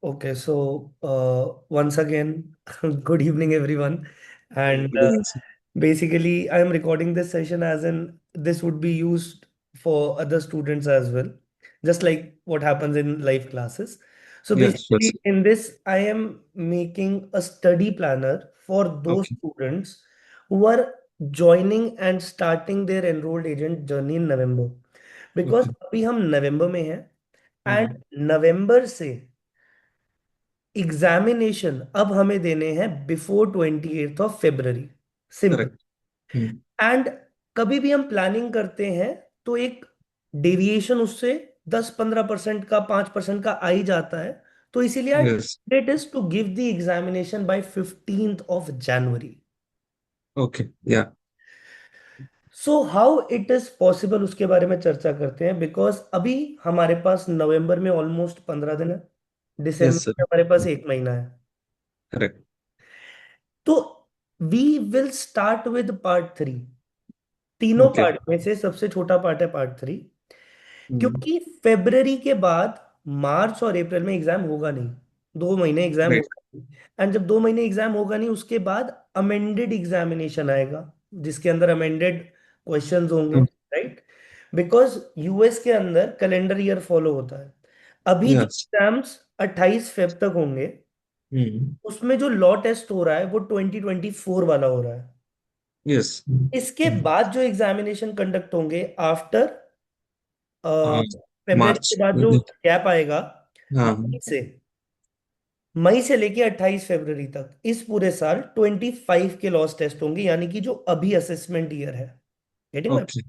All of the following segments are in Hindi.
Okay, so once again, good evening, everyone. And Good evening, sir. basically, I am recording this session as in this would be used for other students as well, just like what happens in live classes. So Yeah, sure, basically, sir. in this, I am making a study planner for those Okay, students who are joining and starting their enrolled agent journey in November. Because okay. अभी हम नवंबर में हैं एंड Hmm. नवंबर से एग्जामिनेशन अब हमें देने हैं before 28 of February। Simple. Correct. Hmm. And कभी भी हम प्लानिंग करते हैं तो एक डेविएशन उससे 10-15% का 5% का आ ही जाता है। तो इसीलिए Yes. It is to give the examination by 15th of January। Okay. Yeah. So how it is possible उसके बारे में चर्चा करते हैं, बिकॉज अभी हमारे पास नवंबर में ऑलमोस्ट 15 दिन है, Yes, दिसंबर sir. में हमारे पास 1 महीना है। Correct. तो we will start with part 3। तीनों Okay. पार्ट में से सबसे छोटा पार्ट है पार्ट 3। Hmm. क्योंकि फेब्रवरी के बाद मार्च और अप्रैल में एग्जाम होगा नहीं, 2 महीने एग्जाम Right. होगा नहीं। एंड जब 2 महीने एग्जाम होगा नहीं, उसके बाद अमेंडेड एग्जामिनेशन आएगा जिसके अंदर अमेंडेड क्वेश्चंस होंगे, Hmm. राइट। बिकॉज यूएस के अंदर कैलेंडर ईयर फॉलो होता है। अभी जो Yes. एग्जाम्स 28 फेब तक होंगे, Hmm. उसमें जो लॉ टेस्ट हो रहा है वो 2024 वाला हो रहा है। Yes. इसके Hmm. बाद जो एग्जामिनेशन कंडक्ट होंगे आफ्टर Uh, फेब्रवरी के March. बाद जो गैप आएगा, हाँ. मई से मई से लेके 28 फरवरी तक इस पूरे साल 25 के लॉस टेस्ट होंगे, यानी कि जो अभी असेसमेंट ईयर है। Getting my. Okay.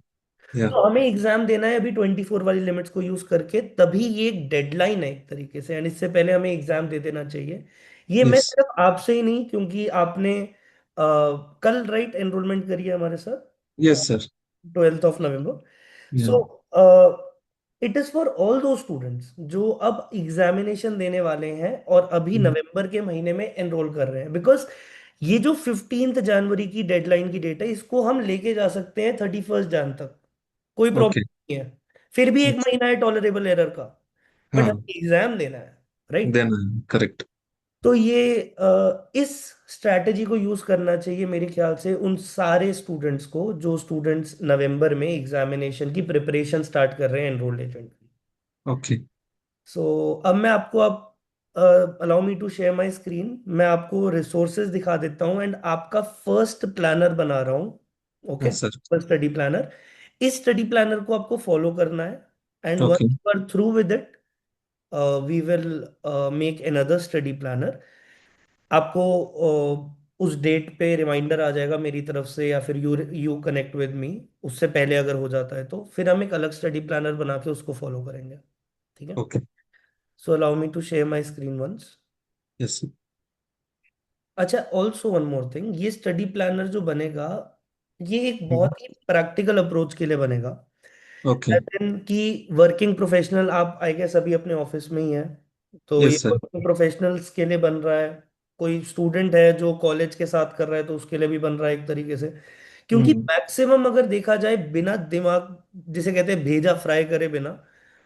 Yeah. तो हमें एग्जाम देना है अभी 24 वाली लिमिट्स को यूज करके, तभी ये एक डेडलाइन है एक तरीके से, एंड इससे पहले हमें एग्जाम दे देना चाहिए। ये मैं Yes. सिर्फ आपसे ही नहीं, क्योंकि आपने कल राइट एनरोलमेंट करी है हमारे साथ, Yes, sir. 12 November. Yeah. So it is for all दो स्टूडेंट्स जो अब एग्जामिनेशन देने वाले हैं और अभी Hmm. नवंबर के महीने में एनरोल कर रहे हैं। बिकॉज ये जो 15 जनवरी की डेडलाइन की डेट है, इसको हम लेके जा सकते हैं 31 जन तक, कोई प्रॉब्लम Okay. नहीं है। फिर भी एक Yes. महीना है टॉलरेबल एरर का, बट हाँ. हमें एग्जाम देना है, राइट। Then correct. तो ये इस स्ट्रैटेजी को यूज करना चाहिए मेरे ख्याल से उन सारे स्टूडेंट्स को जो स्टूडेंट्स नवंबर में एग्जामिनेशन की प्रिपरेशन स्टार्ट कर रहे हैं एनरोल्ड एजेंट। Okay. सो अब मैं आपको, अब allow me to share my screen, मैं आपको रिसोर्सेज दिखा देता हूँ एंड आपका फर्स्ट प्लानर बना रहा हूँ। ओके, हाँ, sir. First study planner. इस स्टडी प्लानर को आपको फॉलो करना है and once Okay. You are through with it, we will make another study planner. आपको उस डेट पे रिमाइंडर आ जाएगा मेरी तरफ से, या फिर you you connect with me उससे पहले अगर हो जाता है तो फिर हम एक अलग स्टडी प्लानर बना के उसको फॉलो करेंगे। ठीक है। Okay. So allow me to share my screen once. Yes, sir. अच्छा, ऑल्सो वन मोर थिंग, ये स्टडी प्लानर जो बनेगा, ये एक Hmm. बहुत ही प्रैक्टिकल अप्रोच के लिए बनेगा। Okay. As in कि वर्किंग प्रोफेशनल, आप आई गेस अभी अपने ऑफिस में ही हैं, तो ये Yes, sir. वर्किंग प्रोफेशनल्स के लिए बन रहा है। कोई स्टूडेंट है जो कॉलेज के साथ कर रहा है तो उसके लिए भी बन रहा है एक तरीके से। क्योंकि Hmm. मैक्सिमम अगर देखा जाए, बिना दिमाग, जिसे कहते हैं भेजा फ्राई करे बिना,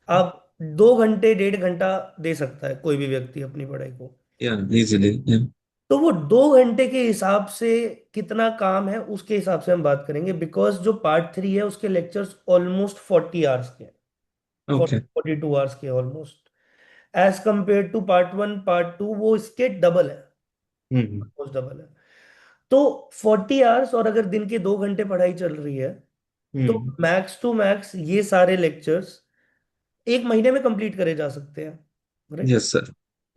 आप 2 घंटे 1.5 घंटा दे सकता है कोई भी व्यक्ति अपनी पढ़ाई को। Yeah. Easily. Yeah. तो वो 2 घंटे के हिसाब से कितना काम है उसके हिसाब से हम बात करेंगे, बिकॉज जो पार्ट 3 है उसके लेक्चर्स ऑलमोस्ट 40 आवर्स के हैं, Okay. 42 आवर्स के almost. As compare to part 1 part 2 वो इसके डबल है, Hmm. ऑलमोस्ट डबल है। तो 40 आवर्स, और अगर दिन के 2 घंटे पढ़ाई चल रही है, तो Hmm. मैक्स टू मैक्स ये सारे लेक्चर्स एक महीने में कंप्लीट करे जा सकते हैं, right. Yes, sir.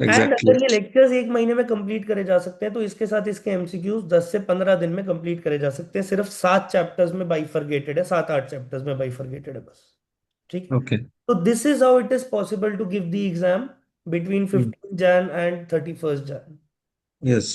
And Exactly. अगर ये लेक्चर्स एक महीने में कंप्लीट करे जा सकते हैं, तो इसके साथ इसके एमसीक्यूज 10 से 15 दिन में कंप्लीट करे जा सकते हैं। सिर्फ 7 चैप्टर्स में बाइफरगेटेड है, 7-8 चैप्टर्स में बाइफरगेटेड है बस। ठीक है। Okay. तो this is how it is possible to give the exam between Hmm. 15 Jan and 31 Jan. Yes.